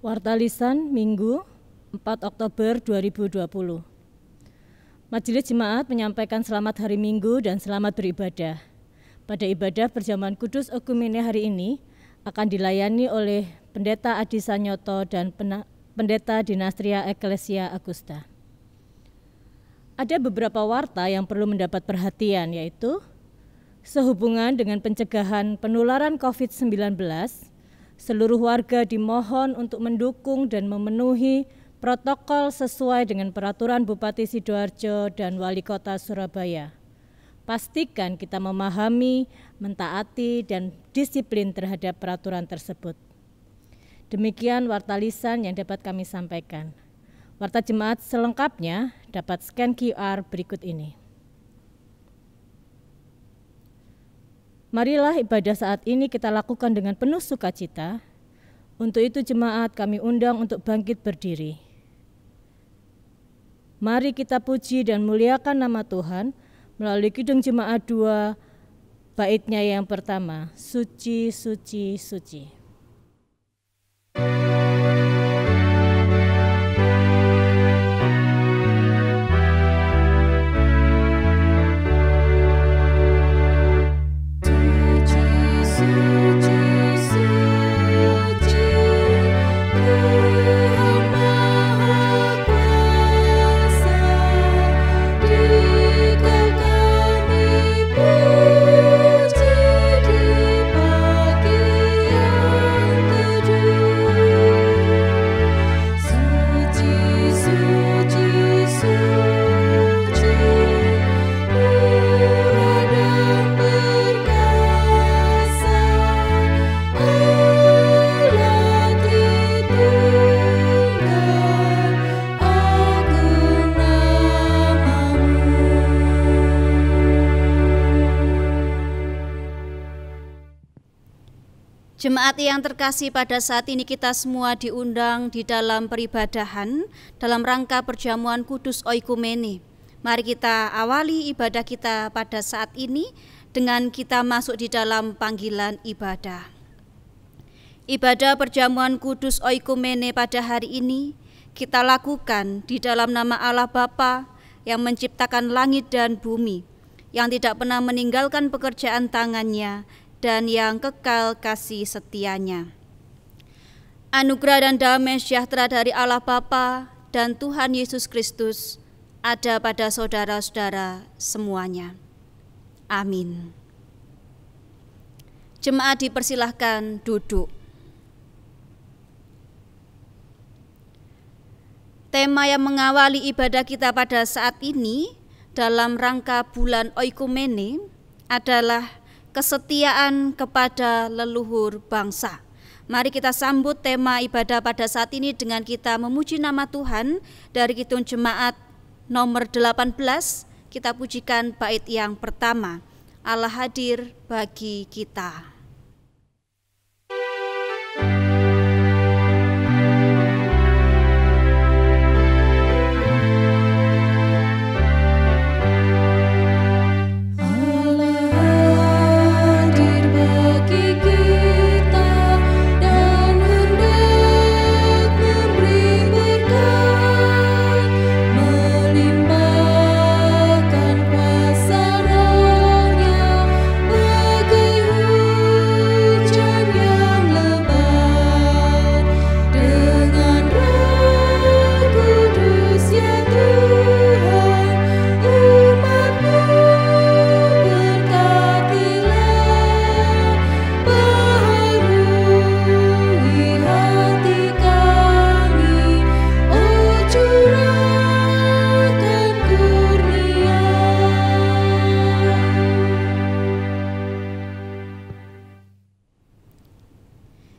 Warta Lisan Minggu 4 Oktober 2020. Majelis Jemaat menyampaikan selamat hari Minggu dan selamat beribadah. Pada ibadah perjamuan kudus Ekumene hari ini akan dilayani oleh Pendeta Adi Sanyoto dan Pendeta Dinastria Ecclesia Augusta. Ada beberapa warta yang perlu mendapat perhatian, yaitu sehubungan dengan pencegahan penularan COVID-19, seluruh warga dimohon untuk mendukung dan memenuhi protokol sesuai dengan peraturan Bupati Sidoarjo dan Wali Kota Surabaya. Pastikan kita memahami, mentaati, dan disiplin terhadap peraturan tersebut. Demikian warta lisan yang dapat kami sampaikan. Warta jemaat selengkapnya dapat scan QR berikut ini. Marilah ibadah saat ini kita lakukan dengan penuh sukacita. Untuk itu jemaat kami undang untuk bangkit berdiri. Mari kita puji dan muliakan nama Tuhan melalui Kidung Jemaat 2, baitnya yang pertama, Suci, Suci, Suci. Jemaat yang terkasih, pada saat ini kita semua diundang di dalam peribadahan dalam rangka perjamuan kudus Oikumene. Mari kita awali ibadah kita pada saat ini dengan kita masuk di dalam panggilan ibadah. Ibadah perjamuan kudus Oikumene pada hari ini kita lakukan di dalam nama Allah Bapa yang menciptakan langit dan bumi, yang tidak pernah meninggalkan pekerjaan tangannya, dan yang kekal kasih setianya. Anugerah dan damai sejahtera dari Allah Bapa dan Tuhan Yesus Kristus ada pada saudara-saudara semuanya. Amin. Jemaat dipersilahkan duduk. Tema yang mengawali ibadah kita pada saat ini dalam rangka bulan Oikumene adalah kesetiaan kepada leluhur bangsa. Mari kita sambut tema ibadah pada saat ini dengan kita memuji nama Tuhan dari Kidung Jemaat nomor 18. Kita pujikan bait yang pertama, Allah hadir bagi kita.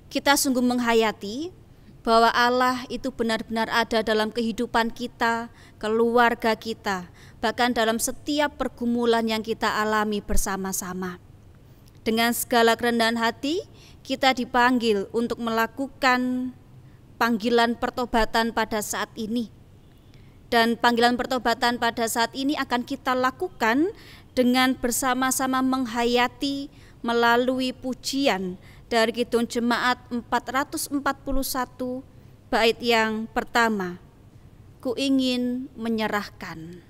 Kita sungguh menghayati bahwa Allah itu benar-benar ada dalam kehidupan kita, keluarga kita, bahkan dalam setiap pergumulan yang kita alami bersama-sama. Dengan segala kerendahan hati, kita dipanggil untuk melakukan panggilan pertobatan pada saat ini. Dan panggilan pertobatan pada saat ini akan kita lakukan dengan bersama-sama menghayati melalui pujian dari Kidung Jemaat 441, bait yang pertama, ku ingin menyerahkan.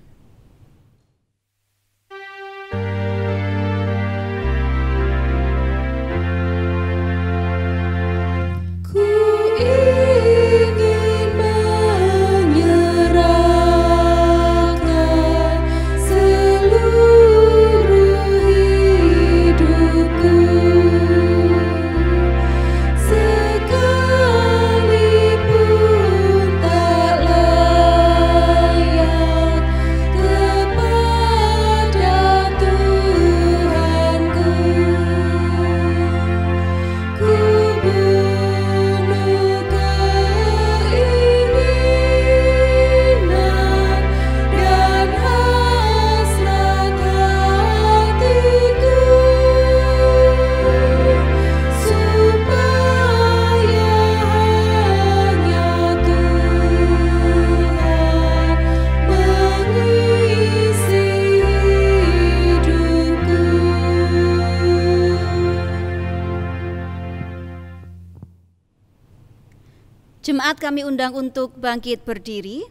Jemaat kami undang untuk bangkit berdiri.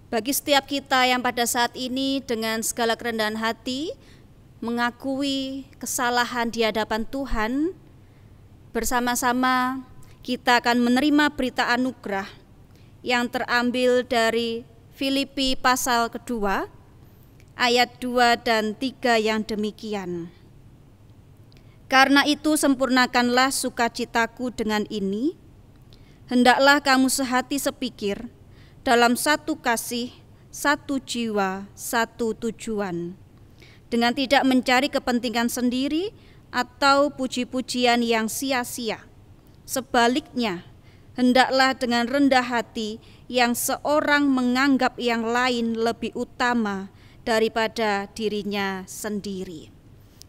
Bagi setiap kita yang pada saat ini dengan segala kerendahan hati mengakui kesalahan di hadapan Tuhan, bersama-sama kita akan menerima berita anugerah yang terambil dari Filipi pasal kedua, ayat 2 dan 3 yang demikian. Karena itu sempurnakanlah sukacitaku dengan ini, hendaklah kamu sehati sepikir, dalam satu kasih, satu jiwa, satu tujuan, dengan tidak mencari kepentingan sendiri atau puji-pujian yang sia-sia. Sebaliknya, hendaklah dengan rendah hati yang seorang menganggap yang lain lebih utama daripada dirinya sendiri.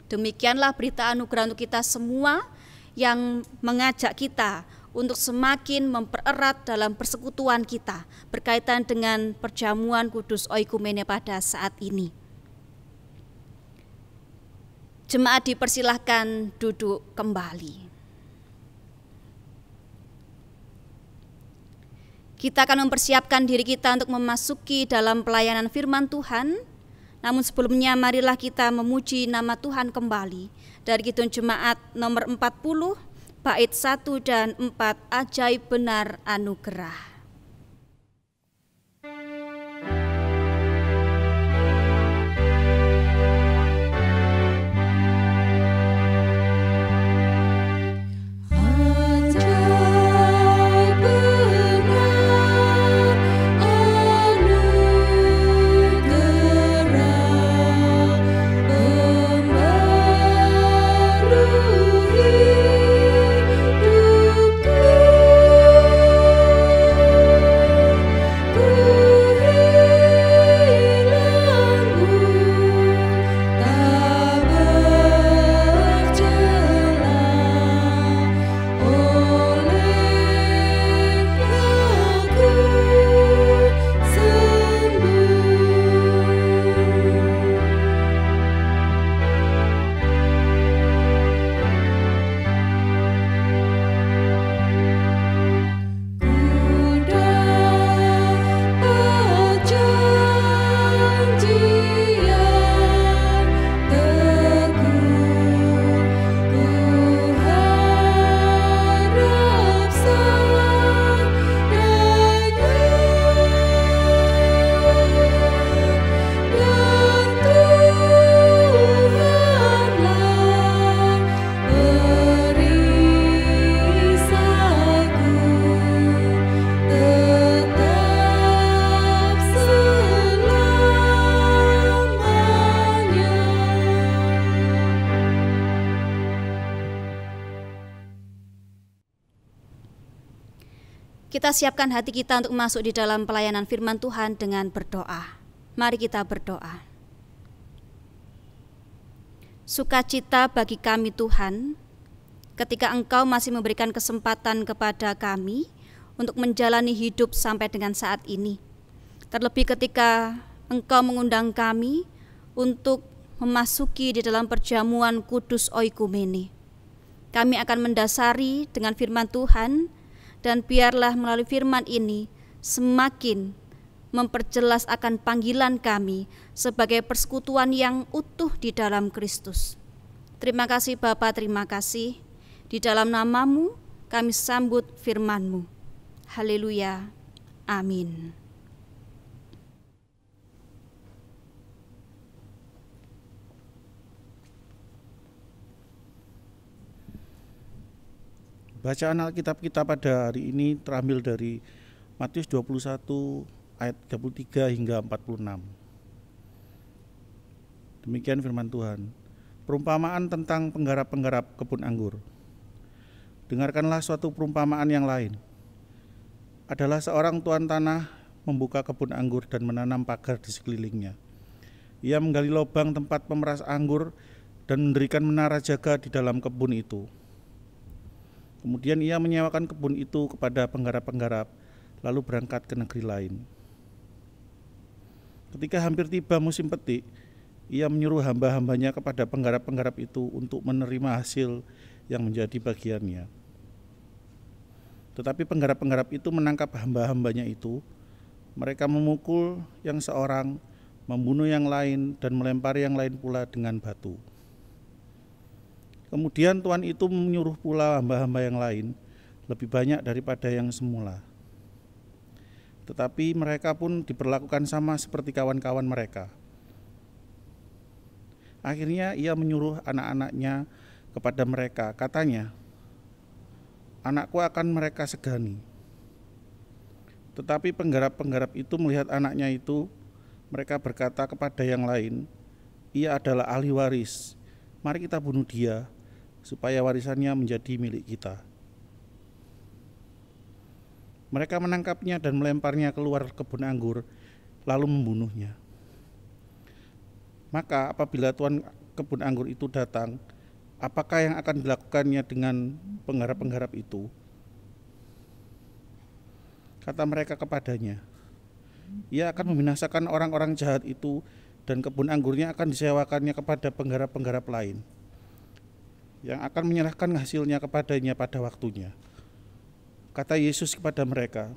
Demikianlah berita anugerah untuk kita semua yang mengajak kita untuk semakin mempererat dalam persekutuan kita berkaitan dengan perjamuan kudus oikumene pada saat ini. Jemaat dipersilahkan duduk kembali. Kita akan mempersiapkan diri kita untuk memasuki dalam pelayanan firman Tuhan. Namun sebelumnya marilah kita memuji nama Tuhan kembali dari Kidung Jemaat nomor 40, bait 1 dan 4, ajaib benar anugerah. Kita siapkan hati kita untuk masuk di dalam pelayanan firman Tuhan dengan berdoa. Mari kita berdoa. Sukacita bagi kami Tuhan, ketika Engkau masih memberikan kesempatan kepada kami untuk menjalani hidup sampai dengan saat ini. Terlebih ketika Engkau mengundang kami untuk memasuki di dalam perjamuan kudus oikumene. Kami akan mendasari dengan firman Tuhan Dan biarlah melalui firman ini semakin memperjelas akan panggilan kami sebagai persekutuan yang utuh di dalam Kristus. Terima kasih Bapa, terima kasih. Di dalam nama-Mu kami sambut firman-Mu. Haleluya. Amin. Bacaan Alkitab kita pada hari ini terambil dari Matius 21 ayat 33 hingga 46. Demikian firman Tuhan. Perumpamaan tentang penggarap-penggarap kebun anggur. Dengarkanlah suatu perumpamaan yang lain. Adalah seorang tuan tanah membuka kebun anggur dan menanam pagar di sekelilingnya. Ia menggali lubang tempat pemeras anggur dan mendirikan menara jaga di dalam kebun itu. Kemudian ia menyewakan kebun itu kepada penggarap-penggarap, lalu berangkat ke negeri lain. Ketika hampir tiba musim petik, ia menyuruh hamba-hambanya kepada penggarap-penggarap itu untuk menerima hasil yang menjadi bagiannya. Tetapi penggarap-penggarap itu menangkap hamba-hambanya itu. Mereka memukul yang seorang, membunuh yang lain, dan melempari yang lain pula dengan batu. Kemudian tuan itu menyuruh pula hamba-hamba yang lain, lebih banyak daripada yang semula. Tetapi mereka pun diperlakukan sama seperti kawan-kawan mereka. Akhirnya ia menyuruh anak-anaknya kepada mereka, katanya, "Anakku akan mereka segani." Tetapi penggarap-penggarap itu melihat anaknya itu, mereka berkata kepada yang lain, "Ia adalah ahli waris, mari kita bunuh dia, supaya warisannya menjadi milik kita." Mereka menangkapnya dan melemparnya keluar kebun anggur, lalu membunuhnya. Maka apabila tuan kebun anggur itu datang, apakah yang akan dilakukannya dengan penggarap-penggarap itu? Kata mereka kepadanya, "Ia akan membinasakan orang-orang jahat itu, dan kebun anggurnya akan disewakannya kepada penggarap-penggarap lain, yang akan menyerahkan hasilnya kepadanya pada waktunya." Kata Yesus kepada mereka,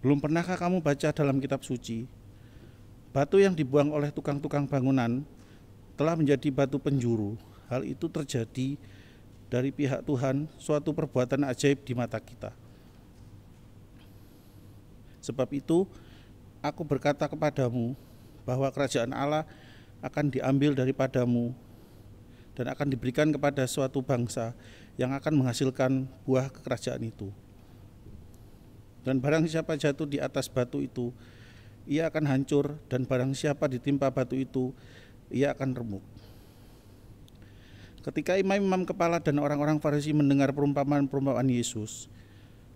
"Belum pernahkah kamu baca dalam kitab suci, batu yang dibuang oleh tukang-tukang bangunan telah menjadi batu penjuru? Hal itu terjadi dari pihak Tuhan, suatu perbuatan ajaib di mata kita. Sebab itu, aku berkata kepadamu bahwa kerajaan Allah akan diambil daripadamu dan akan diberikan kepada suatu bangsa yang akan menghasilkan buah kerajaan itu. Dan barang siapa jatuh di atas batu itu, ia akan hancur, dan barang siapa ditimpa batu itu, ia akan remuk." Ketika imam-imam kepala dan orang-orang Farisi mendengar perumpamaan Yesus,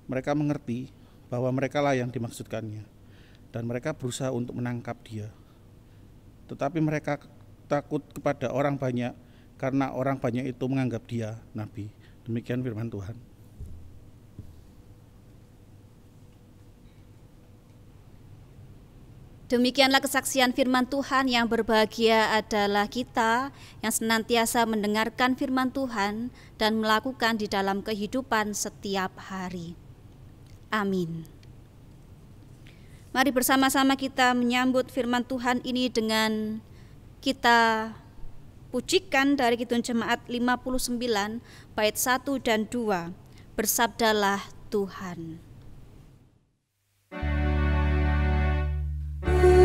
mereka mengerti bahwa merekalah yang dimaksudkannya, dan mereka berusaha untuk menangkap dia. Tetapi mereka takut kepada orang banyak, karena orang banyak itu menganggap dia nabi. Demikian firman Tuhan. Demikianlah kesaksian firman Tuhan. Yang berbahagia adalah kita yang senantiasa mendengarkan firman Tuhan dan melakukan di dalam kehidupan setiap hari. Amin. Mari bersama-sama kita menyambut firman Tuhan ini dengan kita pujikan dari Kidung Jemaat 59 bait 1 dan 2. Bersabdalah Tuhan.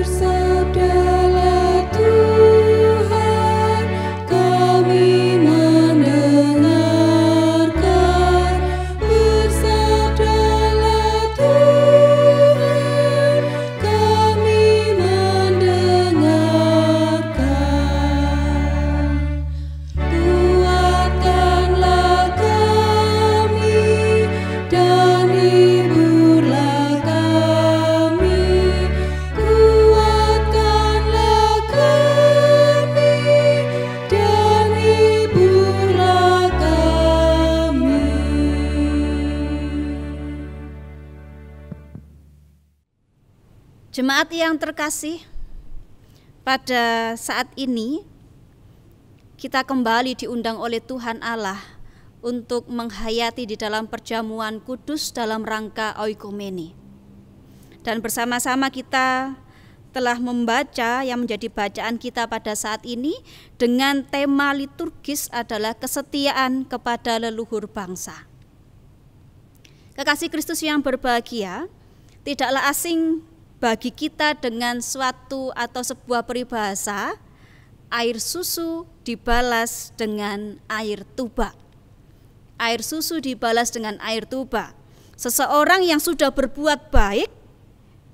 Bersabdalah Tuhan, kami mendengarkan. Bersabdalah Tuhan, kami mendengarkan. Kuatkanlah kami dan hiburlah kami. Kuatkanlah kami dan hiburlah kami. Jemaat yang terkasih, pada saat ini kita kembali diundang oleh Tuhan Allah untuk menghayati di dalam perjamuan kudus dalam rangka oikumene. Dan bersama-sama kita telah membaca yang menjadi bacaan kita pada saat ini dengan tema liturgis adalah kesetiaan kepada leluhur bangsa. Kekasih Kristus yang berbahagia, tidaklah asing bagi kita dengan suatu atau sebuah peribahasa, air susu dibalas dengan air tuba. Air susu dibalas dengan air tuba. Seseorang yang sudah berbuat baik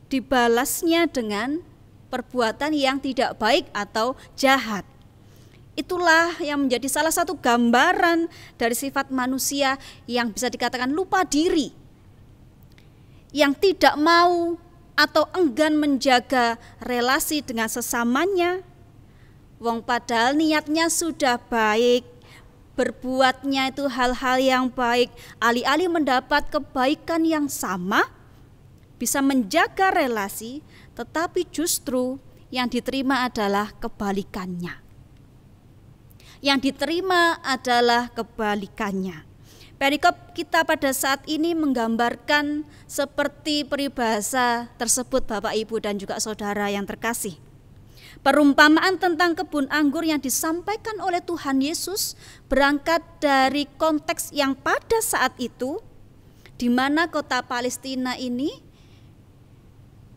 dibalasnya dengan perbuatan yang tidak baik atau jahat. Itulah yang menjadi salah satu gambaran dari sifat manusia yang bisa dikatakan lupa diri, yang tidak mau atau enggan menjaga relasi dengan sesamanya. Wong padahal niatnya sudah baik, berbuatnya itu hal-hal yang baik, alih-alih mendapat kebaikan yang sama, bisa menjaga relasi, tetapi justru yang diterima adalah kebalikannya. Yang diterima adalah kebalikannya. Perikop kita pada saat ini menggambarkan seperti peribahasa tersebut, Bapak, Ibu, dan juga saudara yang terkasih. Perumpamaan tentang kebun anggur yang disampaikan oleh Tuhan Yesus berangkat dari konteks yang pada saat itu, di mana kota Palestina ini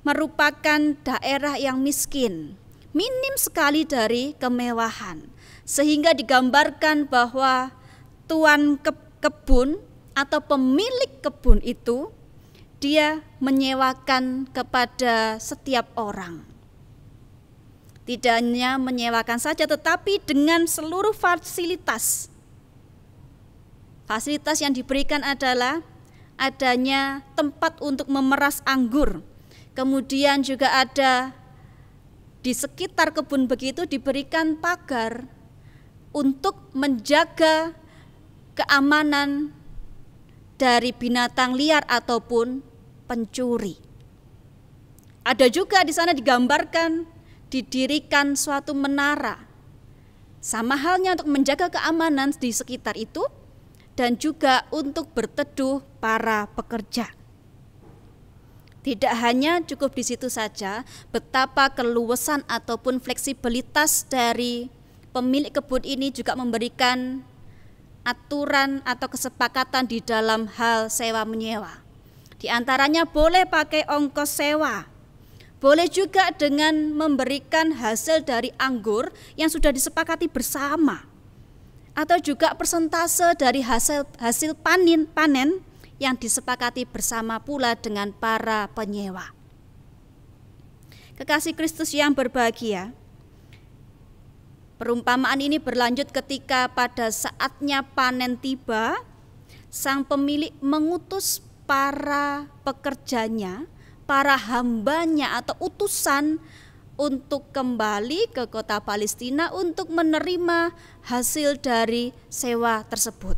merupakan daerah yang miskin, minim sekali dari kemewahan, sehingga digambarkan bahwa tuan kebun atau pemilik kebun itu dia menyewakan kepada setiap orang. Tidak hanya menyewakan saja, tetapi dengan seluruh fasilitas. Fasilitas yang diberikan adalah adanya tempat untuk memeras anggur. Kemudian juga ada di sekitar kebun begitu diberikan pagar untuk menjaga keamanan dari binatang liar ataupun pencuri. Ada juga di sana digambarkan didirikan suatu menara, sama halnya untuk menjaga keamanan di sekitar itu dan juga untuk berteduh para pekerja. Tidak hanya cukup di situ saja, betapa keluasan ataupun fleksibilitas dari pemilik kebun ini juga memberikan aturan atau kesepakatan di dalam hal sewa menyewa. Di antaranya boleh pakai ongkos sewa, boleh juga dengan memberikan hasil dari anggur yang sudah disepakati bersama, atau juga persentase dari hasil panen yang disepakati bersama pula dengan para penyewa. Kekasih Kristus yang berbahagia, perumpamaan ini berlanjut ketika pada saatnya panen tiba, sang pemilik mengutus para pekerjanya, para hambanya atau utusan untuk kembali ke kota Palestina untuk menerima hasil dari sewa tersebut.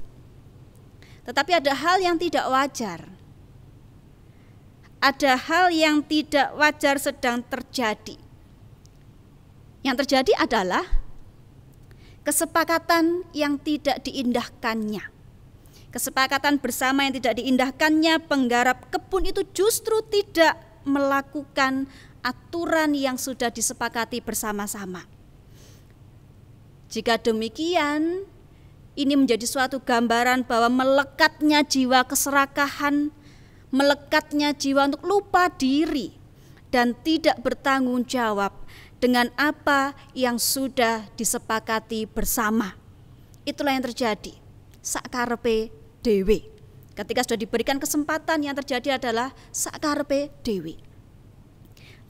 Tetapi ada hal yang tidak wajar. Ada hal yang tidak wajar sedang terjadi. Yang terjadi adalah kesepakatan yang tidak diindahkannya. Kesepakatan bersama yang tidak diindahkannya, penggarap kebun itu justru tidak melakukan aturan yang sudah disepakati bersama-sama. Jika demikian, ini menjadi suatu gambaran bahwa melekatnya jiwa keserakahan, melekatnya jiwa untuk lupa diri dan tidak bertanggung jawab dengan apa yang sudah disepakati bersama. Itulah yang terjadi sakarepe dhewe. Ketika sudah diberikan kesempatan, yang terjadi adalah sakarepe dhewe.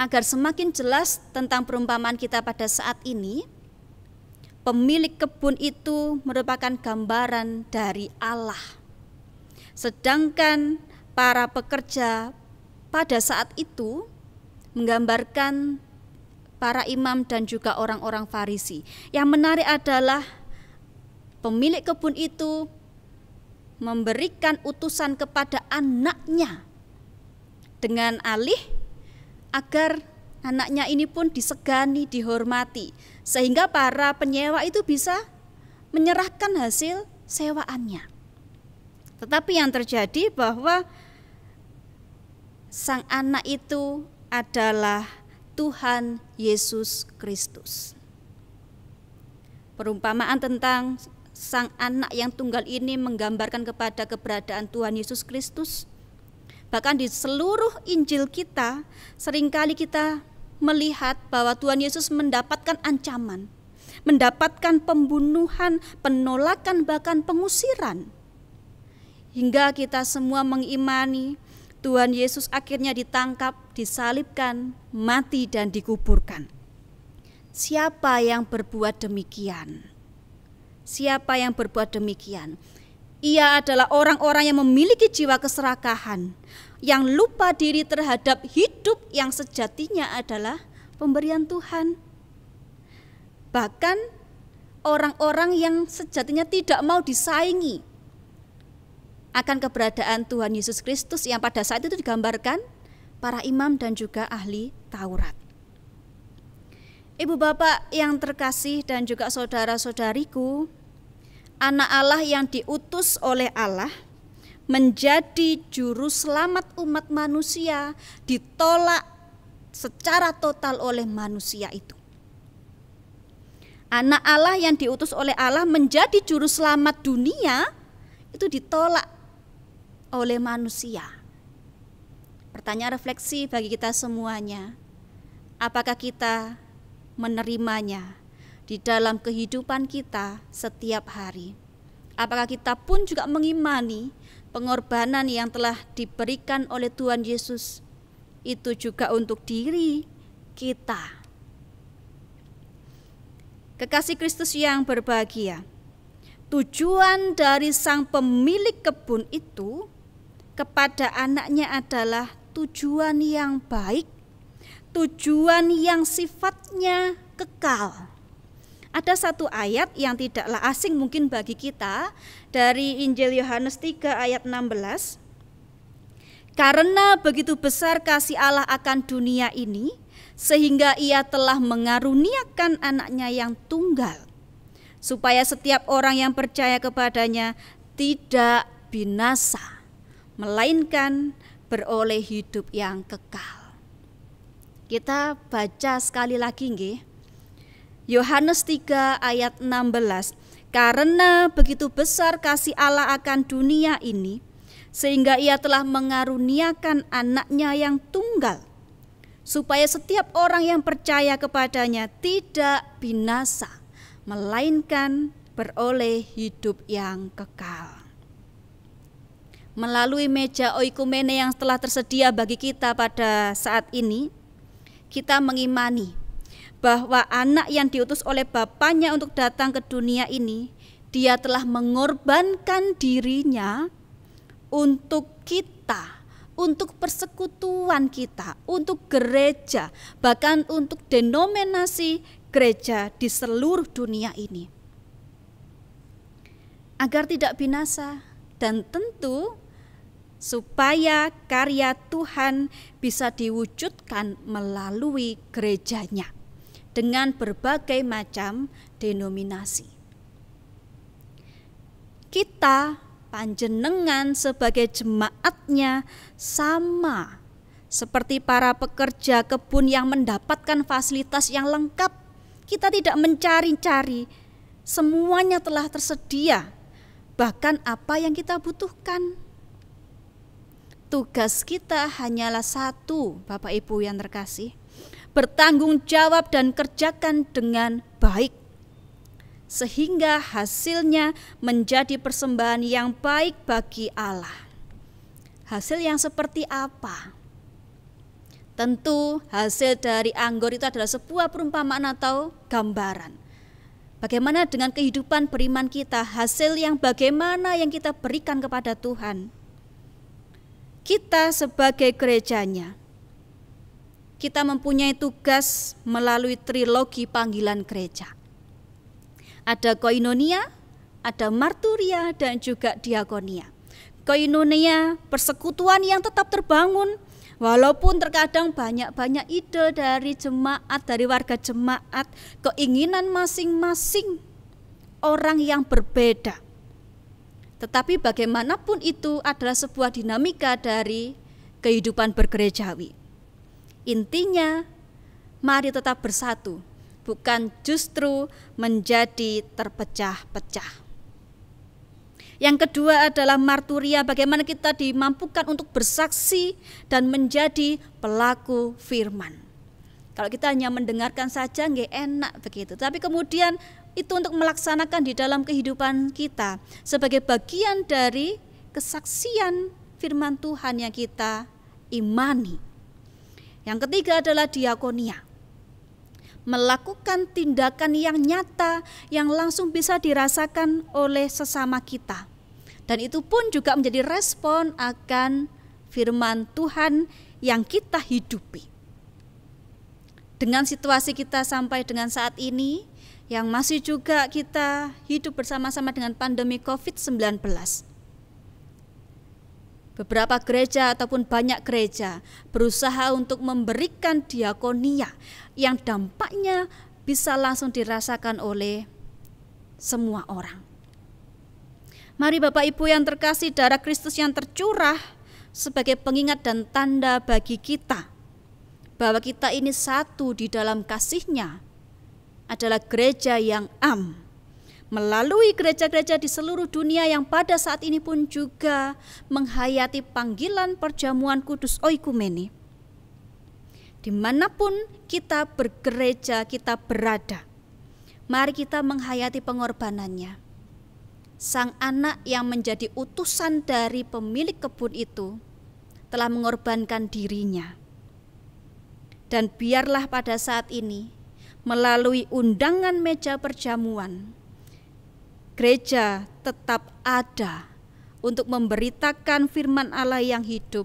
Agar semakin jelas tentang perumpamaan kita pada saat ini, pemilik kebun itu merupakan gambaran dari Allah. Sedangkan para pekerja pada saat itu menggambarkan para imam dan juga orang-orang Farisi. Yang menarik adalah pemilik kebun itu memberikan utusan kepada anaknya dengan alih agar anaknya ini pun disegani, dihormati, sehingga para penyewa itu bisa menyerahkan hasil sewaannya. Tetapi yang terjadi bahwa sang anak itu adalah Tuhan Yesus Kristus. Perumpamaan tentang sang anak yang tunggal ini menggambarkan kepada keberadaan Tuhan Yesus Kristus. Bahkan di seluruh Injil kita, seringkali kita melihat bahwa Tuhan Yesus mendapatkan ancaman, mendapatkan pembunuhan, penolakan, bahkan pengusiran. Hingga kita semua mengimani Tuhan Yesus akhirnya ditangkap, disalibkan, mati dan dikuburkan. Siapa yang berbuat demikian? Siapa yang berbuat demikian? Ia adalah orang-orang yang memiliki jiwa keserakahan, yang lupa diri terhadap hidup yang sejatinya adalah pemberian Tuhan. Bahkan orang-orang yang sejatinya tidak mau disaingi akan keberadaan Tuhan Yesus Kristus yang pada saat itu digambarkan para imam dan juga ahli Taurat. Ibu bapak yang terkasih dan juga saudara-saudariku, anak Allah yang diutus oleh Allah menjadi juru selamat umat manusia ditolak secara total oleh manusia itu. Anak Allah yang diutus oleh Allah menjadi juru selamat dunia itu ditolak oleh manusia. Pertanyaan refleksi bagi kita semuanya, apakah kita menerimanya di dalam kehidupan kita setiap hari? Apakah kita pun juga mengimani pengorbanan yang telah diberikan oleh Tuhan Yesus itu juga untuk diri kita? Kekasih Kristus yang berbahagia, tujuan dari sang pemilik kebun itu kepada anaknya adalah tujuan yang baik, tujuan yang sifatnya kekal. Ada satu ayat yang tidaklah asing mungkin bagi kita dari Injil Yohanes 3 ayat 16. Karena begitu besar kasih Allah akan dunia ini, sehingga ia telah mengaruniakan anaknya yang tunggal, supaya setiap orang yang percaya kepadanya tidak binasa, melainkan beroleh hidup yang kekal. Kita baca sekali lagi nggih. Yohanes 3 ayat 16. Karena begitu besar kasih Allah akan dunia ini, sehingga ia telah mengaruniakan anaknya yang tunggal, supaya setiap orang yang percaya kepadanya tidak binasa, melainkan beroleh hidup yang kekal. Melalui meja oikumene yang telah tersedia bagi kita pada saat ini, kita mengimani bahwa anak yang diutus oleh Bapaknya untuk datang ke dunia ini, dia telah mengorbankan dirinya untuk kita, untuk persekutuan kita, untuk gereja, bahkan untuk denominasi gereja di seluruh dunia ini, agar tidak binasa, dan tentu supaya karya Tuhan bisa diwujudkan melalui gerejanya dengan berbagai macam denominasi. Kita panjenengan sebagai jemaatnya sama seperti para pekerja kebun yang mendapatkan fasilitas yang lengkap. Kita tidak mencari-cari, semuanya telah tersedia, bahkan apa yang kita butuhkan. Tugas kita hanyalah satu, Bapak Ibu yang terkasih, bertanggung jawab dan kerjakan dengan baik, sehingga hasilnya menjadi persembahan yang baik bagi Allah. Hasil yang seperti apa? Tentu hasil dari anggur itu adalah sebuah perumpamaan atau gambaran. Bagaimana dengan kehidupan beriman kita, hasil yang bagaimana yang kita berikan kepada Tuhan. Kita sebagai gerejanya, kita mempunyai tugas melalui trilogi panggilan gereja. Ada koinonia, ada marturia, dan juga diakonia. Koinonia, persekutuan yang tetap terbangun, walaupun terkadang banyak-banyak ide dari jemaat, dari warga jemaat, keinginan masing-masing orang yang berbeda. Tetapi bagaimanapun itu adalah sebuah dinamika dari kehidupan bergerejawi. Intinya, mari tetap bersatu, bukan justru menjadi terpecah-pecah. Yang kedua adalah marturia, bagaimana kita dimampukan untuk bersaksi dan menjadi pelaku firman. Kalau kita hanya mendengarkan saja nggak enak begitu, tapi kemudian itu untuk melaksanakan di dalam kehidupan kita sebagai bagian dari kesaksian firman Tuhan yang kita imani. Yang ketiga adalah diakonia. Melakukan tindakan yang nyata yang langsung bisa dirasakan oleh sesama kita. Dan itu pun juga menjadi respon akan firman Tuhan yang kita hidupi. Dengan situasi kita sampai dengan saat ini, yang masih juga kita hidup bersama-sama dengan pandemi COVID-19. Beberapa gereja ataupun banyak gereja berusaha untuk memberikan diakonia yang dampaknya bisa langsung dirasakan oleh semua orang. Mari Bapak Ibu yang terkasih, darah Kristus yang tercurah sebagai pengingat dan tanda bagi kita bahwa kita ini satu di dalam kasih-Nya adalah gereja yang melalui gereja-gereja di seluruh dunia yang pada saat ini pun juga menghayati panggilan perjamuan kudus oikumene. Dimanapun kita bergereja, kita berada, mari kita menghayati pengorbanannya. Sang anak yang menjadi utusan dari pemilik kebun itu telah mengorbankan dirinya. Dan biarlah pada saat ini melalui undangan meja perjamuan, gereja tetap ada untuk memberitakan firman Allah yang hidup,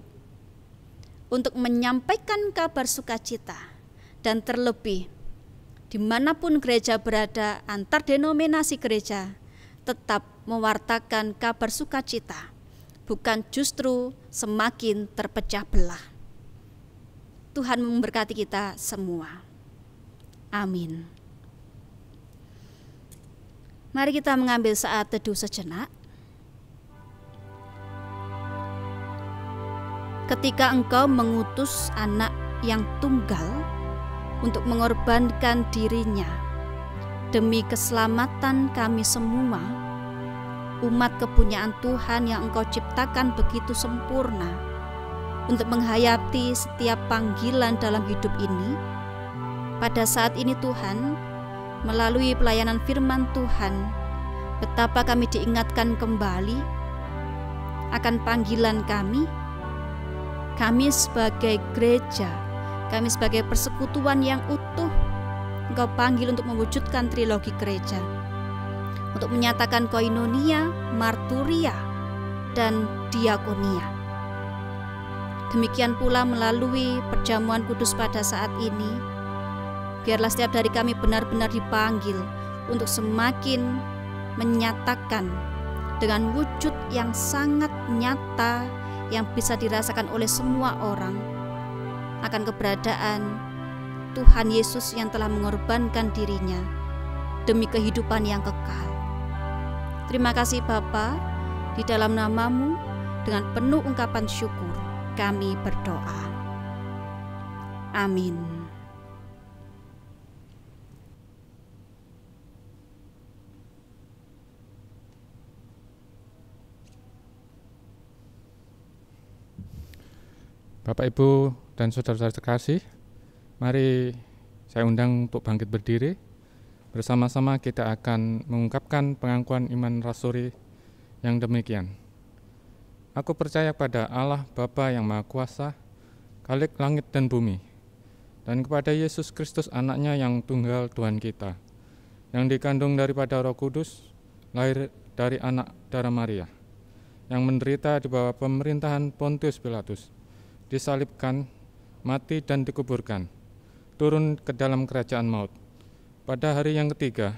untuk menyampaikan kabar sukacita, dan terlebih dimanapun gereja berada, antar denominasi gereja tetap mewartakan kabar sukacita, bukan justru semakin terpecah belah. Tuhan memberkati kita semua. Amin. Mari kita mengambil saat teduh sejenak. Ketika Engkau mengutus anak yang tunggal untuk mengorbankan dirinya demi keselamatan kami semua, umat kepunyaan Tuhan yang Engkau ciptakan begitu sempurna untuk menghayati setiap panggilan dalam hidup ini, pada saat ini Tuhan, melalui pelayanan firman Tuhan, betapa kami diingatkan kembali akan panggilan kami sebagai gereja, kami sebagai persekutuan yang utuh. Engkau panggil untuk mewujudkan trilogi gereja, untuk menyatakan koinonia, marturia, dan diakonia. Demikian pula melalui perjamuan kudus pada saat ini, biarlah setiap dari kami benar-benar dipanggil untuk semakin menyatakan dengan wujud yang sangat nyata yang bisa dirasakan oleh semua orang akan keberadaan Tuhan Yesus yang telah mengorbankan dirinya demi kehidupan yang kekal. Terima kasih Bapa, di dalam nama-Mu dengan penuh ungkapan syukur kami berdoa. Amin. Bapak, Ibu, dan saudara-saudara terkasih, mari saya undang untuk bangkit berdiri. Bersama-sama kita akan mengungkapkan pengakuan iman rasuli yang demikian. Aku percaya pada Allah Bapa yang Maha Kuasa, Khalik langit dan bumi, dan kepada Yesus Kristus anaknya yang tunggal Tuhan kita, yang dikandung daripada Roh Kudus, lahir dari anak darah Maria, yang menderita di bawah pemerintahan Pontius Pilatus, disalibkan, mati dan dikuburkan, turun ke dalam kerajaan maut. Pada hari yang ketiga,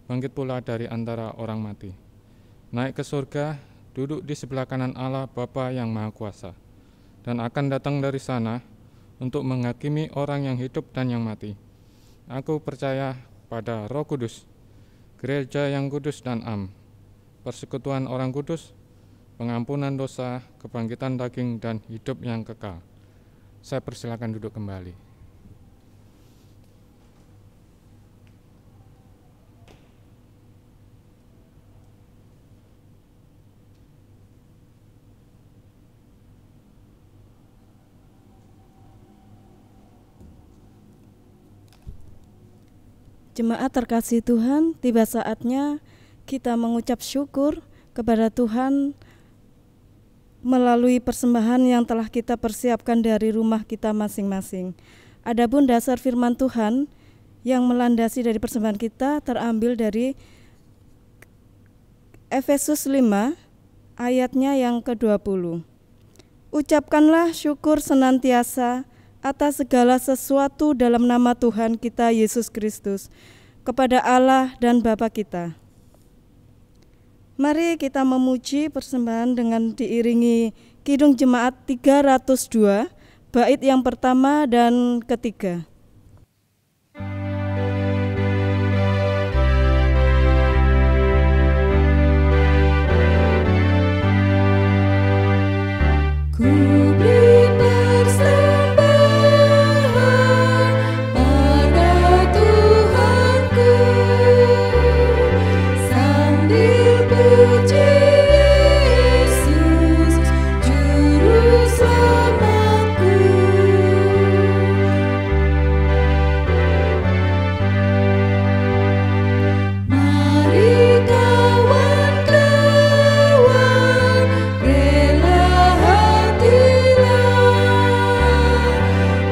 bangkit pula dari antara orang mati, naik ke surga, duduk di sebelah kanan Allah Bapa yang Maha Kuasa, dan akan datang dari sana untuk menghakimi orang yang hidup dan yang mati. Aku percaya pada Roh Kudus, gereja yang kudus dan persekutuan orang kudus, pengampunan dosa, kebangkitan daging, dan hidup yang kekal. Saya persilakan duduk kembali. Jemaat terkasih Tuhan, tiba saatnya kita mengucap syukur kepada Tuhan melalui persembahan yang telah kita persiapkan dari rumah kita masing-masing. Adapun dasar firman Tuhan yang melandasi dari persembahan kita terambil dari Efesus 5 ayatnya yang ke-20. Ucapkanlah syukur senantiasa atas segala sesuatu dalam nama Tuhan kita Yesus Kristus kepada Allah dan Bapa kita. Mari kita memuji persembahan dengan diiringi Kidung Jemaat 302, bait yang pertama dan ketiga. Ku beri persembahan pada Tuhanku sambil puji Yesus Juru Selamatku. Mari kawan-kawan rela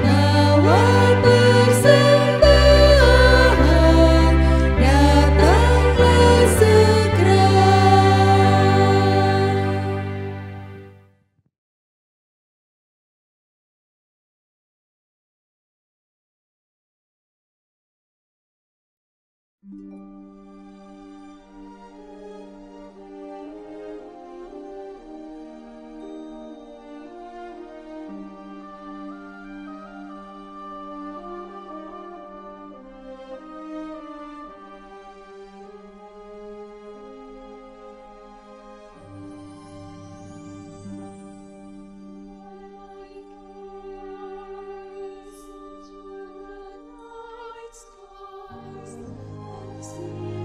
bawa persembahan, datanglah segera. See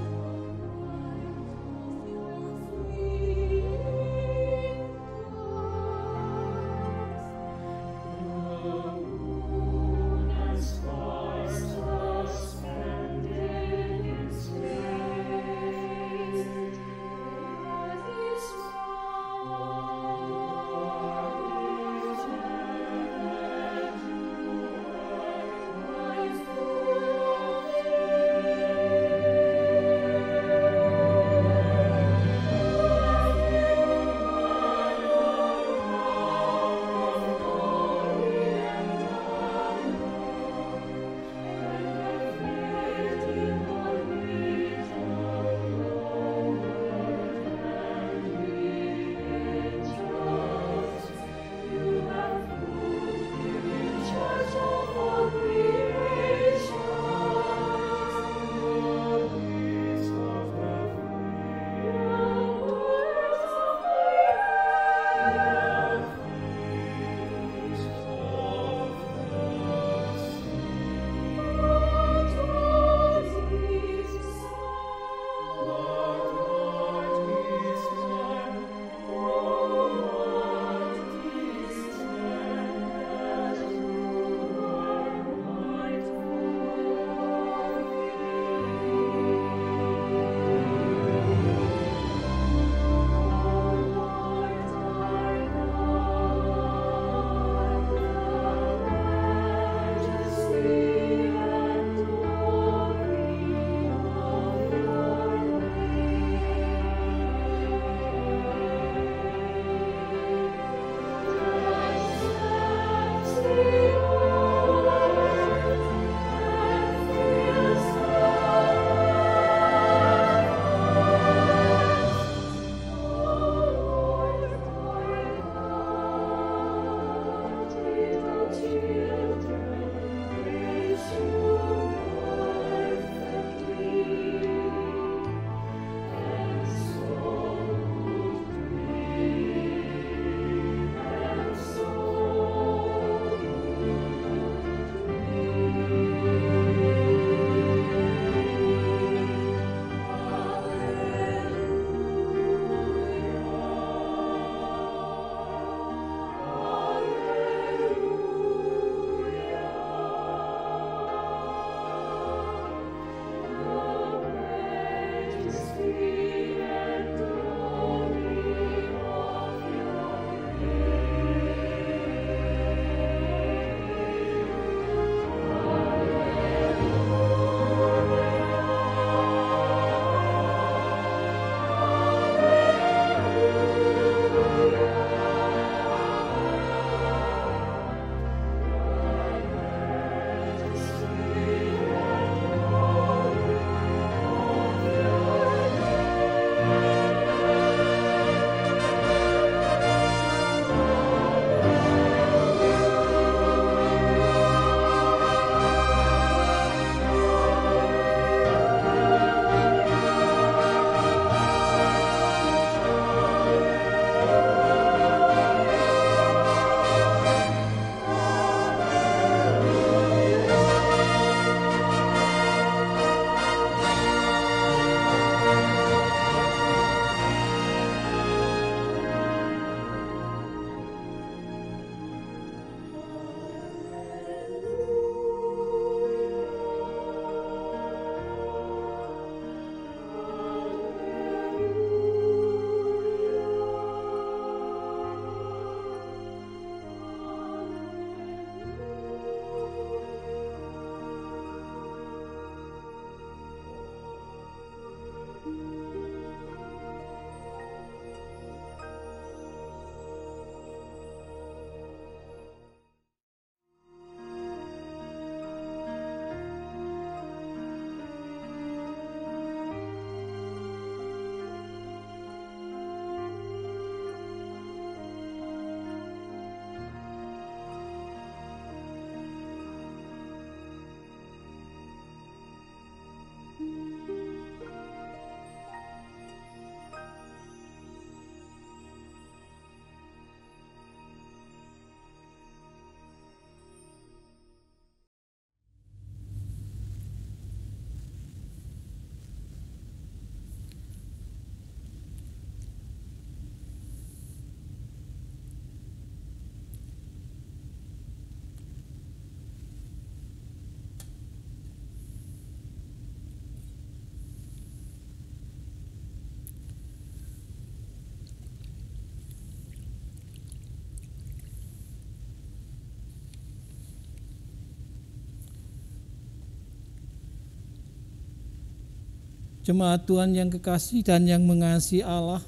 Jemaat Tuhan yang kekasih dan yang mengasihi Allah,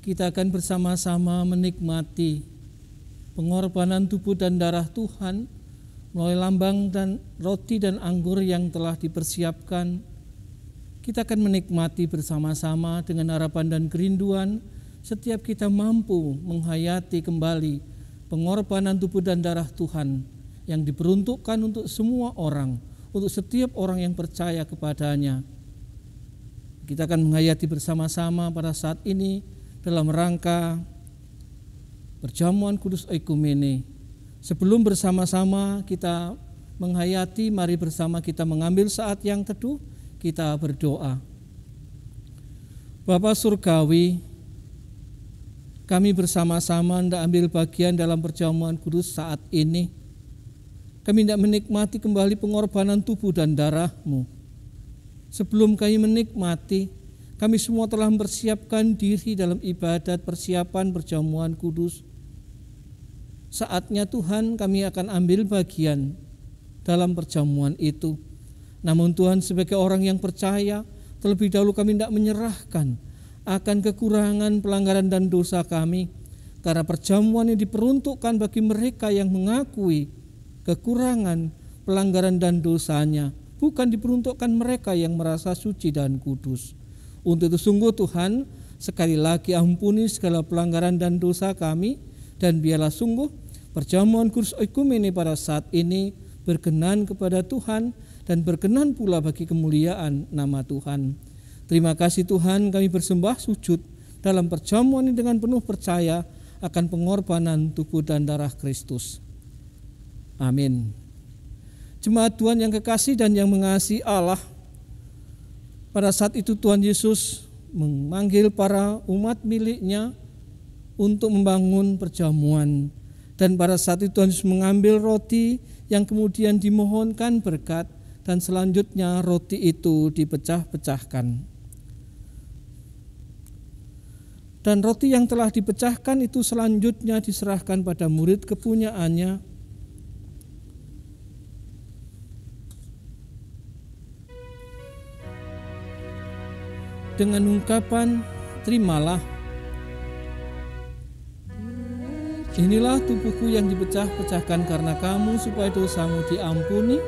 kita akan bersama-sama menikmati pengorbanan tubuh dan darah Tuhan melalui lambang dan roti dan anggur yang telah dipersiapkan. Kita akan menikmati bersama-sama dengan harapan dan kerinduan setiap kita mampu menghayati kembali pengorbanan tubuh dan darah Tuhan yang diperuntukkan untuk semua orang, untuk setiap orang yang percaya kepadanya. Kita akan menghayati bersama-sama pada saat ini dalam rangka perjamuan kudus oikumene. Sebelum bersama-sama kita menghayati, mari bersama kita mengambil saat yang teduh, kita berdoa. Bapa Surgawi, kami bersama-sama hendak ambil bagian dalam perjamuan kudus saat ini. Kami hendak menikmati kembali pengorbanan tubuh dan darah-Mu. Sebelum kami menikmati, kami semua telah mempersiapkan diri dalam ibadat persiapan perjamuan kudus. Saatnya Tuhan kami akan ambil bagian dalam perjamuan itu. Namun Tuhan sebagai orang yang percaya, terlebih dahulu kami tidak menyerahkan akan kekurangan, pelanggaran dan dosa kami. Karena perjamuan ini diperuntukkan bagi mereka yang mengakui kekurangan, pelanggaran dan dosanya. Bukan diperuntukkan mereka yang merasa suci dan kudus. Untuk itu sungguh Tuhan, sekali lagi ampuni segala pelanggaran dan dosa kami, dan biarlah sungguh perjamuan kudus oikumene pada saat ini berkenan kepada Tuhan dan berkenan pula bagi kemuliaan nama Tuhan. Terima kasih Tuhan, kami bersembah sujud dalam perjamuan ini dengan penuh percaya akan pengorbanan tubuh dan darah Kristus. Amin. Jemaat Tuhan yang kekasih dan yang mengasihi Allah, pada saat itu Tuhan Yesus memanggil para umat miliknya untuk membangun perjamuan. Dan pada saat itu Tuhan Yesus mengambil roti yang kemudian dimohonkan berkat, dan selanjutnya roti itu dipecah-pecahkan. Dan roti yang telah dipecahkan itu selanjutnya diserahkan pada murid kepunyaannya. Dengan ungkapan, terimalah. Inilah tubuhku yang dipecah-pecahkan karena kamu supaya dosamu diampuni.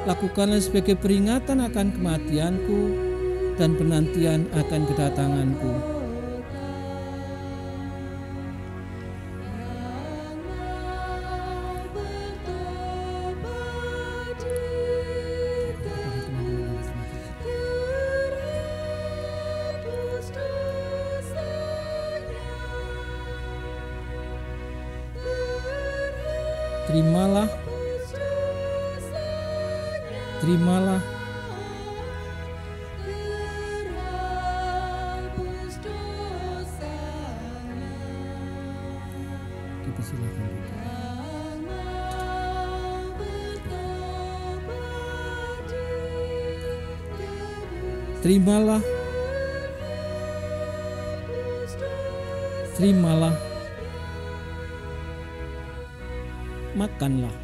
Lakukanlah sebagai peringatan akan kematianku dan penantian akan kedatanganku. Terimalah, terimalah. Dipersilakan. Terimalah, terimalah. Makanlah.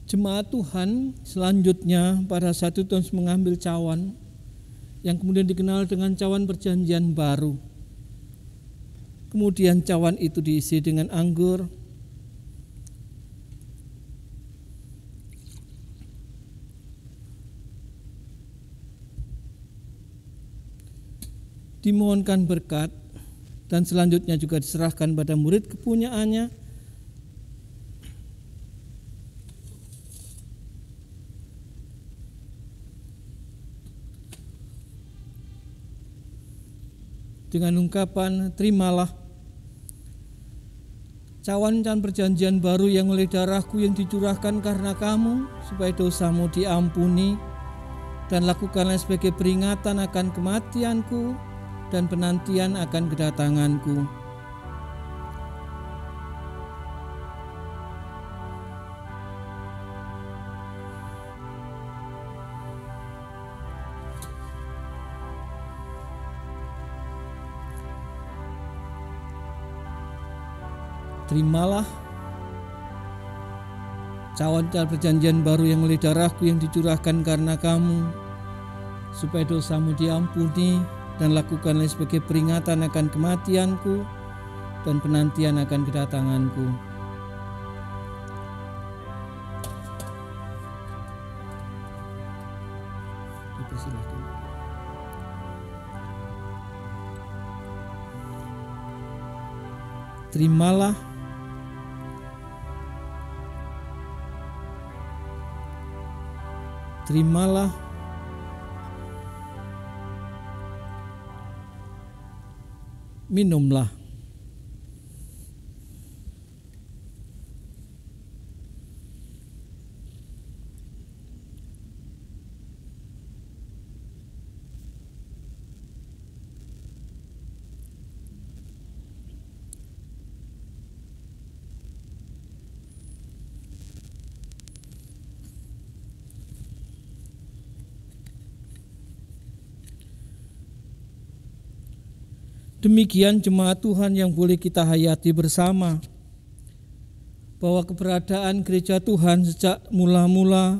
Jemaat Tuhan, selanjutnya pada saat itu Tuhan mengambil cawan yang kemudian dikenal dengan cawan perjanjian baru. Kemudian cawan itu diisi dengan anggur. Dimohonkan berkat dan selanjutnya juga diserahkan pada murid kepunyaannya. Dengan ungkapan, terimalah cawan perjanjian baru yang oleh darahku yang dicurahkan karena kamu, supaya dosamu diampuni, dan lakukanlah sebagai peringatan akan kematianku dan penantian akan kedatanganku. Terimalah cawan perjanjian baru yang oleh darahku yang dicurahkan karena kamu, supaya dosamu diampuni, dan lakukanlah sebagai peringatan akan kematianku dan penantian akan kedatanganku. Dipersilakan. Terimalah minumlah. Demikian jemaat Tuhan yang boleh kita hayati bersama, bahwa keberadaan gereja Tuhan sejak mula-mula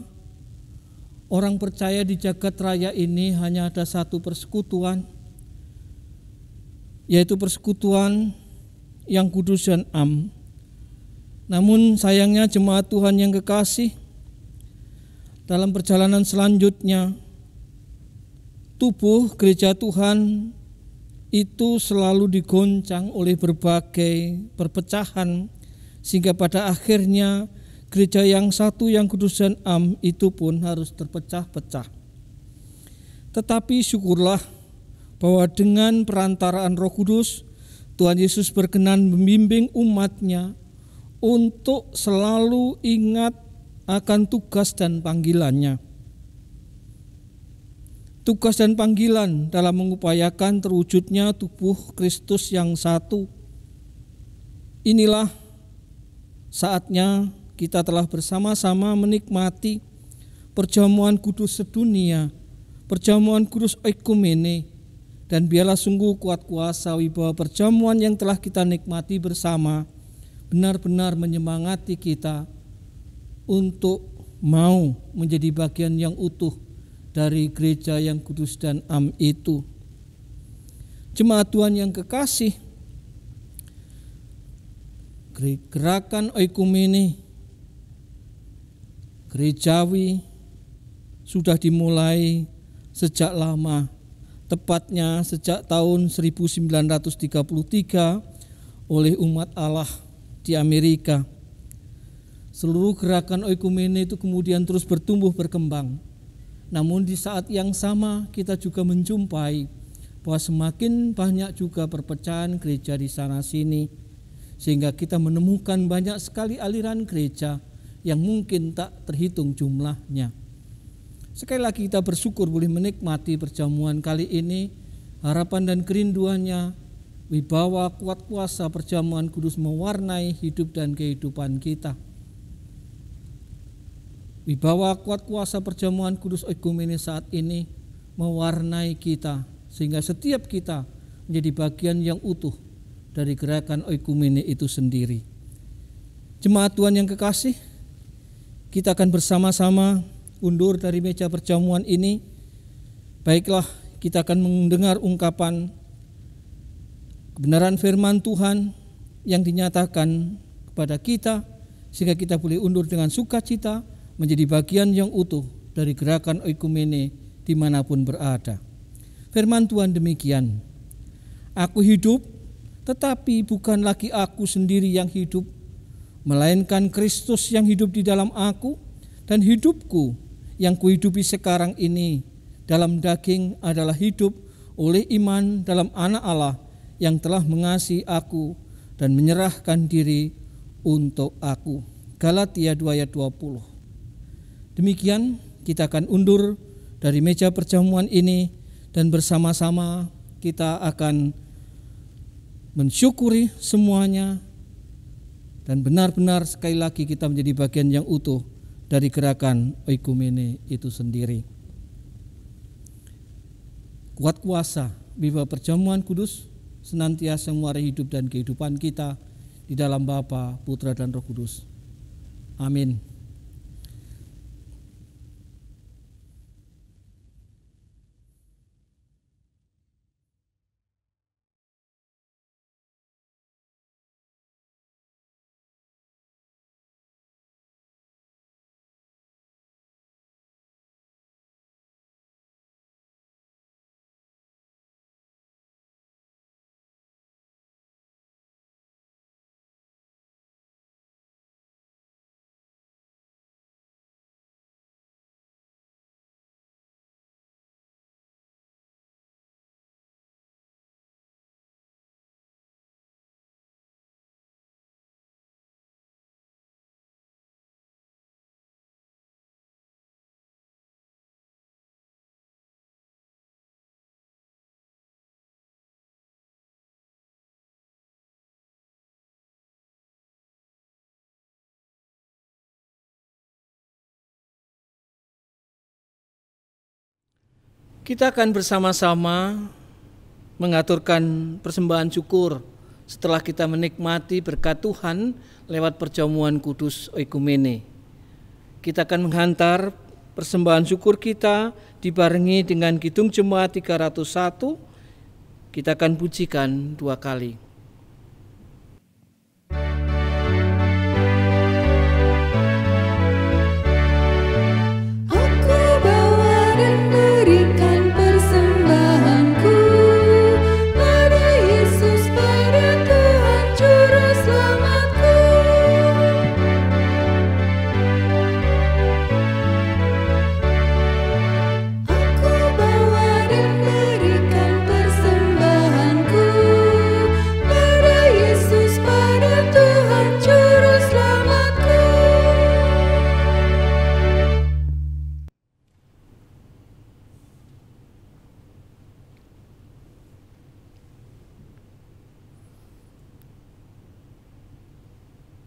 orang percaya di jagat raya ini hanya ada satu persekutuan, yaitu persekutuan yang kudus dan am. Namun sayangnya jemaat Tuhan yang kekasih, dalam perjalanan selanjutnya tubuh gereja Tuhan itu selalu digoncang oleh berbagai perpecahan, sehingga pada akhirnya gereja yang satu yang kudus dan am itu pun harus terpecah-pecah. Tetapi syukurlah bahwa dengan perantaraan Roh Kudus, Tuhan Yesus berkenan membimbing umat-Nya untuk selalu ingat akan tugas dan panggilan-Nya. Tugas dan panggilan dalam mengupayakan terwujudnya tubuh Kristus yang satu. Inilah saatnya kita telah bersama-sama menikmati perjamuan kudus sedunia, perjamuan kudus oikumene, dan biarlah sungguh kuat kuasa wibawa perjamuan yang telah kita nikmati bersama benar-benar menyemangati kita untuk mau menjadi bagian yang utuh dari gereja yang kudus dan am itu. Jemaat Tuhan yang kekasih, gerakan oikumene gerejawi sudah dimulai sejak lama, tepatnya sejak tahun 1933 oleh umat Allah di Amerika. Seluruh gerakan oikumene itu kemudian terus bertumbuh berkembang. Namun di saat yang sama kita juga menjumpai bahwa semakin banyak juga perpecahan gereja di sana sini, sehingga kita menemukan banyak sekali aliran gereja yang mungkin tak terhitung jumlahnya. Sekali lagi kita bersyukur boleh menikmati perjamuan kali ini. Harapan dan kerinduannya, wibawa kuat kuasa perjamuan kudus mewarnai hidup dan kehidupan kita. Wibawa kuat kuasa perjamuan kudus oikumene saat ini mewarnai kita, sehingga setiap kita menjadi bagian yang utuh dari gerakan oikumene itu sendiri. Jemaat Tuhan yang kekasih, kita akan bersama-sama undur dari meja perjamuan ini. Baiklah, kita akan mendengar ungkapan kebenaran firman Tuhan yang dinyatakan kepada kita, sehingga kita boleh undur dengan sukacita menjadi bagian yang utuh dari gerakan oikumene dimanapun berada. Firman Tuhan demikian, aku hidup, tetapi bukan lagi aku sendiri yang hidup, melainkan Kristus yang hidup di dalam aku, dan hidupku yang kuhidupi sekarang ini dalam daging adalah hidup oleh iman dalam Anak Allah yang telah mengasihi aku dan menyerahkan diri untuk aku. Galatia 2 ayat 20. Demikian kita akan undur dari meja perjamuan ini, dan bersama-sama kita akan mensyukuri semuanya, dan benar-benar sekali lagi kita menjadi bagian yang utuh dari gerakan oikumene itu sendiri. Kuat kuasa wibawa perjamuan kudus senantiasa mewarnai hidup dan kehidupan kita, Di dalam Bapa, Putra dan Roh Kudus. Amin. Kita akan bersama-sama mengaturkan persembahan syukur setelah kita menikmati berkat Tuhan lewat perjamuan kudus oikumene. Kita akan menghantar persembahan syukur kita dibarengi dengan Kidung Jemaat 301. Kita akan pujikan 2 kali.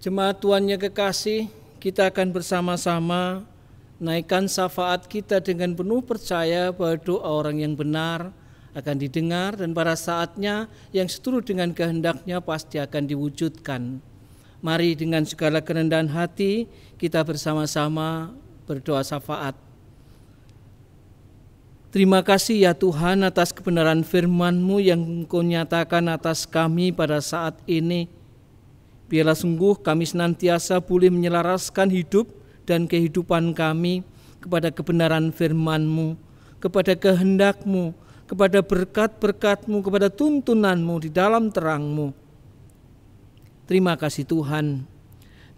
Jemaat Tuhan yang kekasih, kita akan bersama-sama naikkan syafaat kita dengan penuh percaya bahwa doa orang yang benar akan didengar dan pada saatnya yang seturut dengan kehendaknya pasti akan diwujudkan. Mari dengan segala kerendahan hati kita bersama-sama berdoa syafaat. Terima kasih ya Tuhan atas kebenaran firman-Mu yang Engkau nyatakan atas kami pada saat ini. Biarlah sungguh kami senantiasa boleh menyelaraskan hidup dan kehidupan kami kepada kebenaran firman-Mu, kepada kehendak-Mu, kepada berkat-berkat-Mu, kepada tuntunan-Mu di dalam terang-Mu. Terima kasih Tuhan.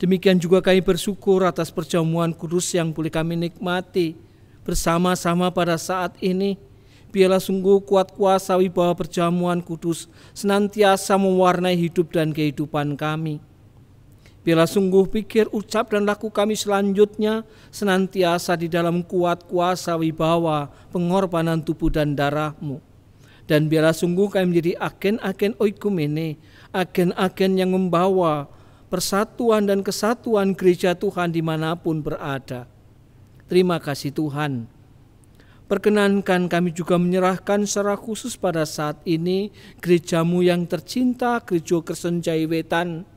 Demikian juga kami bersyukur atas perjamuan kudus yang boleh kami nikmati bersama-sama pada saat ini. Biarlah sungguh kuat kuasa wibawa perjamuan kudus senantiasa mewarnai hidup dan kehidupan kami. Biarlah sungguh pikir, ucap, dan laku kami selanjutnya senantiasa di dalam kuat kuasa wibawa pengorbanan tubuh dan darah-Mu. Dan biarlah sungguh kami menjadi agen-agen oikumene, agen-agen yang membawa persatuan dan kesatuan gereja Tuhan dimanapun berada. Terima kasih Tuhan. Perkenankan kami juga menyerahkan secara khusus pada saat ini gereja-Mu yang tercinta, Gereja Kristen Jaiwetan,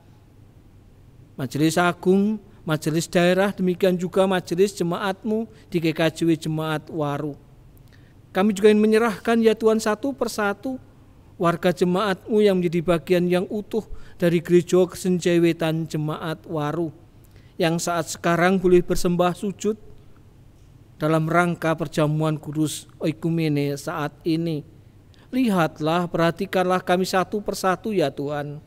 Majelis Agung, Majelis Daerah, demikian juga Majelis Jemaat-Mu di GKJW Jemaat Waru. Kami juga ingin menyerahkan ya Tuhan satu persatu warga Jemaat-Mu yang menjadi bagian yang utuh dari Gereja Kristen Jaiwetan Jemaat Waru, yang saat sekarang boleh bersembah sujud dalam rangka perjamuan kudus oikumene saat ini. Lihatlah, perhatikanlah kami satu persatu ya Tuhan.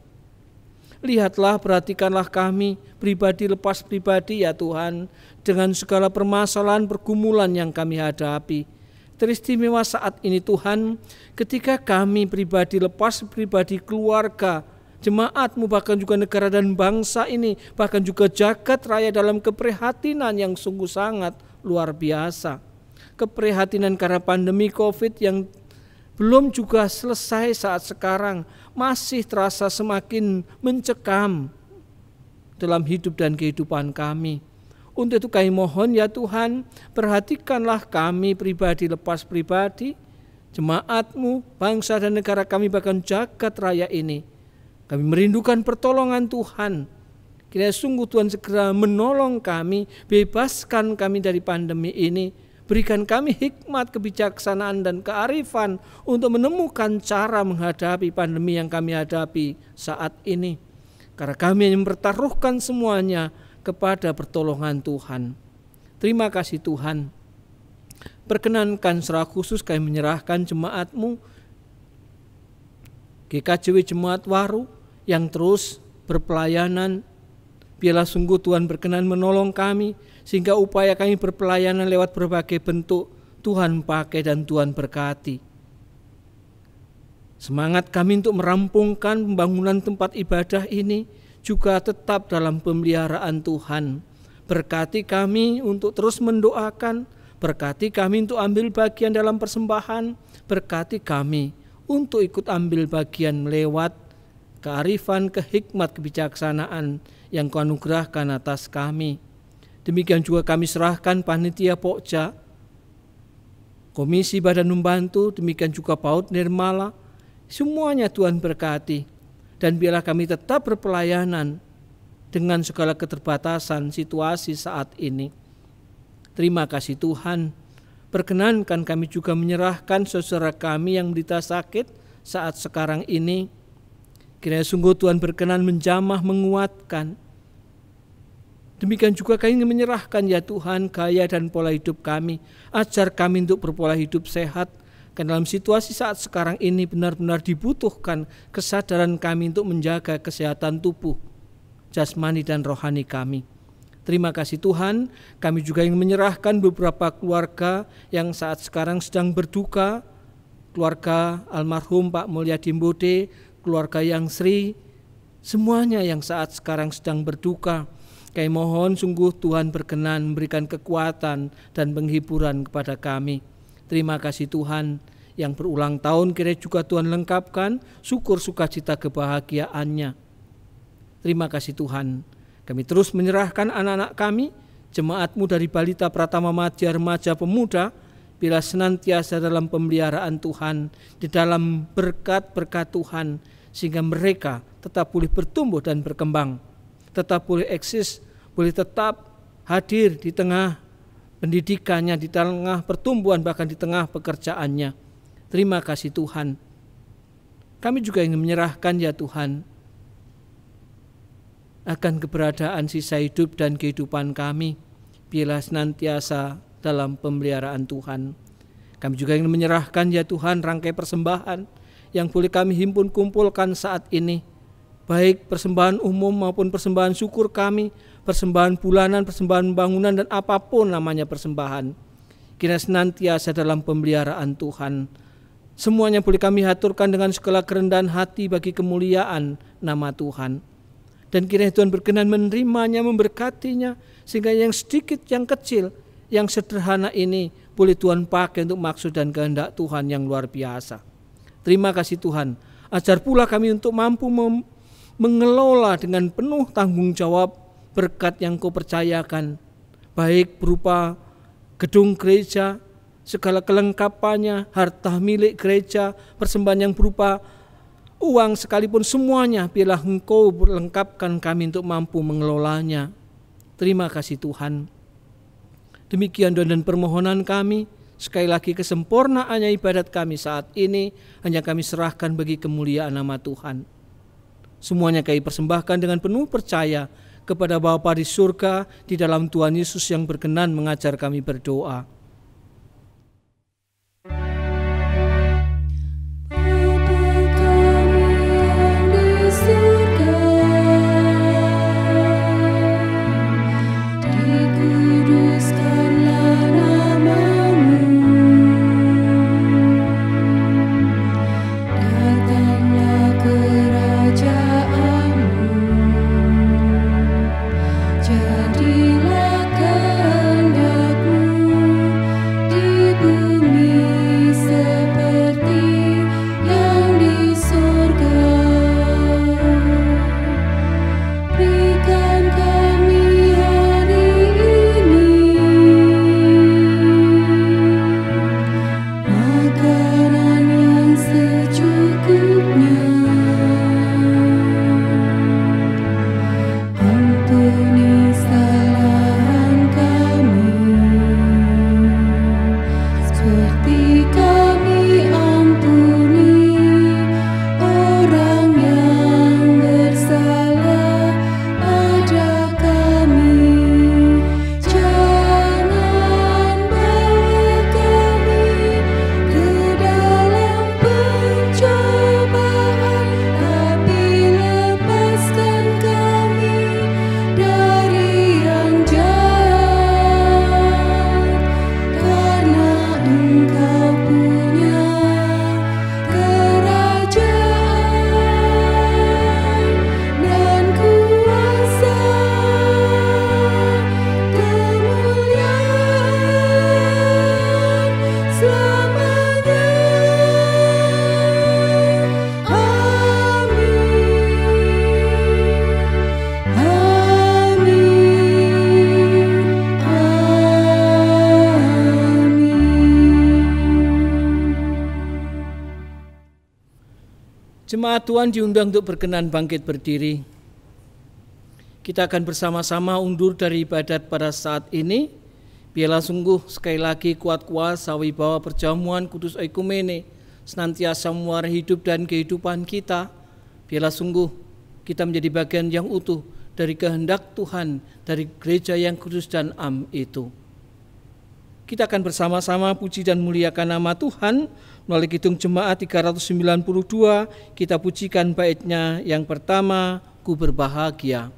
Lihatlah, perhatikanlah kami pribadi lepas pribadi ya Tuhan, dengan segala permasalahan pergumulan yang kami hadapi. Teristimewa saat ini Tuhan, ketika kami pribadi lepas pribadi, keluarga, jemaat-Mu, bahkan juga negara dan bangsa ini, bahkan juga jagat raya dalam keprihatinan yang sungguh sangat luar biasa. Keprihatinan karena pandemi COVID yang belum juga selesai saat sekarang, masih terasa semakin mencekam dalam hidup dan kehidupan kami. Untuk itu kami mohon ya Tuhan, perhatikanlah kami pribadi lepas pribadi, jemaat-Mu, bangsa dan negara kami, bahkan jagat raya ini. Kami merindukan pertolongan Tuhan. Kiranya sungguh Tuhan segera menolong kami, bebaskan kami dari pandemi ini. Berikan kami hikmat, kebijaksanaan, dan kearifan untuk menemukan cara menghadapi pandemi yang kami hadapi saat ini. Karena kami hanya mempertaruhkan semuanya kepada pertolongan Tuhan. Terima kasih Tuhan. Perkenankan secara khusus kami menyerahkan jemaat-Mu, GKJW Jemaat Waru yang terus berpelayanan. Biarlah sungguh Tuhan berkenan menolong kami, sehingga upaya kami berpelayanan lewat berbagai bentuk Tuhan pakai dan Tuhan berkati. Semangat kami untuk merampungkan pembangunan tempat ibadah ini juga tetap dalam pemeliharaan Tuhan. Berkati kami untuk terus mendoakan, berkati kami untuk ambil bagian dalam persembahan, berkati kami untuk ikut ambil bagian lewat kearifan, kehikmat, kebijaksanaan yang Kau anugerahkan atas kami. Demikian juga kami serahkan panitia Pokja, Komisi Badan Membantu, demikian juga PAUD Nirmala. Semuanya Tuhan berkati, dan biarlah kami tetap berpelayanan dengan segala keterbatasan situasi saat ini. Terima kasih Tuhan. Perkenankan kami juga menyerahkan saudara kami yang menderita sakit saat sekarang ini. Kiranya sungguh Tuhan berkenan menjamah, menguatkan. Demikian juga kami ingin menyerahkan ya Tuhan gaya dan pola hidup kami. Ajar kami untuk berpola hidup sehat. Karena dalam situasi saat sekarang ini benar-benar dibutuhkan kesadaran kami untuk menjaga kesehatan tubuh, jasmani dan rohani kami. Terima kasih Tuhan. Kami juga ingin menyerahkan beberapa keluarga yang saat sekarang sedang berduka. Keluarga almarhum Pak Mulyadi Mbode, keluarga yang Sri, semuanya yang saat sekarang sedang berduka. Kami mohon sungguh Tuhan berkenan memberikan kekuatan dan penghiburan kepada kami. Terima kasih Tuhan. Yang berulang tahun kiranya juga Tuhan lengkapkan syukur sukacita kebahagiaannya. Terima kasih Tuhan. Kami terus menyerahkan anak-anak kami, jemaat-Mu dari balita, pratama, madya, remaja, pemuda, bila senantiasa dalam pemeliharaan Tuhan, di dalam berkat-berkat Tuhan, sehingga mereka tetap boleh bertumbuh dan berkembang, tetap boleh eksis, boleh tetap hadir di tengah pendidikannya, di tengah pertumbuhan, bahkan di tengah pekerjaannya. Terima kasih Tuhan. Kami juga ingin menyerahkan ya Tuhan akan keberadaan sisa hidup dan kehidupan kami. Biarlah senantiasa dalam pemeliharaan Tuhan. Kami juga ingin menyerahkan ya Tuhan rangkai persembahan yang boleh kami himpun kumpulkan saat ini. Baik persembahan umum maupun persembahan syukur kami, persembahan bulanan, persembahan bangunan, dan apapun namanya persembahan. Kiranya senantiasa dalam pemeliharaan Tuhan. Semuanya boleh kami haturkan dengan segala kerendahan hati bagi kemuliaan nama Tuhan. Dan kiranya Tuhan berkenan menerimanya, memberkatinya, sehingga yang sedikit, yang kecil, yang sederhana ini boleh Tuhan pakai untuk maksud dan kehendak Tuhan yang luar biasa. Terima kasih Tuhan. Ajar pula kami untuk mampu mengelola dengan penuh tanggung jawab berkat yang Kau percayakan, baik berupa gedung gereja, segala kelengkapannya, harta milik gereja, persembahan yang berupa uang sekalipun, semuanya biarlah Engkau lengkapkan kami untuk mampu mengelolanya. Terima kasih Tuhan. Demikian doa dan permohonan kami. Sekali lagi kesempurnaannya ibadat kami saat ini hanya kami serahkan bagi kemuliaan nama Tuhan. Semuanya kami persembahkan dengan penuh percaya kepada Bapa di surga, di dalam Tuhan Yesus yang berkenan mengajar kami berdoa. Jadilah kehendak-Mu Jemaat Tuhan diundang untuk berkenan bangkit berdiri. Kita akan bersama-sama undur dari ibadat pada saat ini. Biarlah sungguh sekali lagi kuat kuasa wibawa perjamuan kudus oikumene senantiasa mewarnai hidup dan kehidupan kita. Biarlah sungguh kita menjadi bagian yang utuh dari kehendak Tuhan, dari gereja yang kudus dan am itu. Kita akan bersama-sama puji dan muliakan nama Tuhan melalui Kidung Jemaat 392. Kita pujikan baitnya yang pertama, Ku Berbahagia.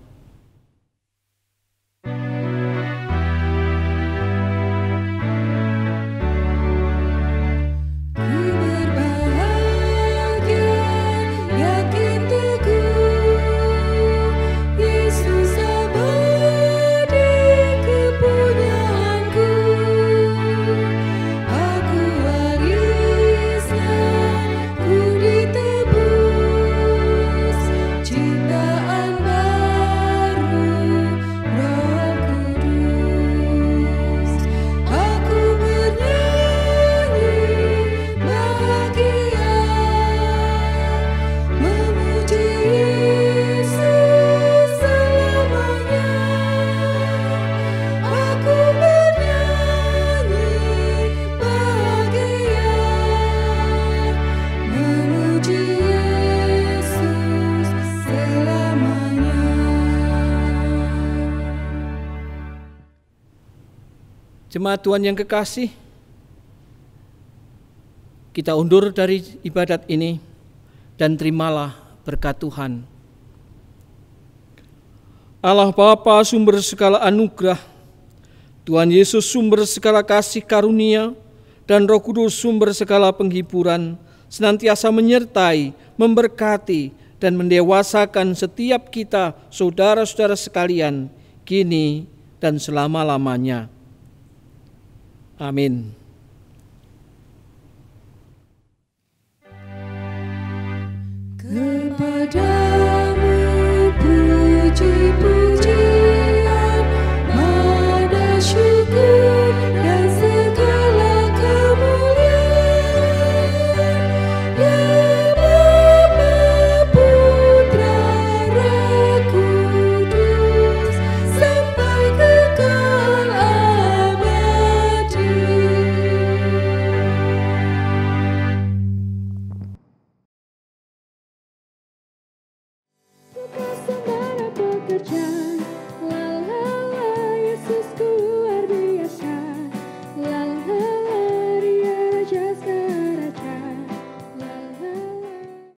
Jemaat Tuhan yang kekasih, kita undur dari ibadat ini dan terimalah berkat Tuhan. Allah Bapa sumber segala anugerah, Tuhan Yesus sumber segala kasih karunia, dan Roh Kudus sumber segala penghiburan, senantiasa menyertai, memberkati, dan mendewasakan setiap kita, saudara-saudara sekalian, kini dan selama-lamanya. Amin. Kepada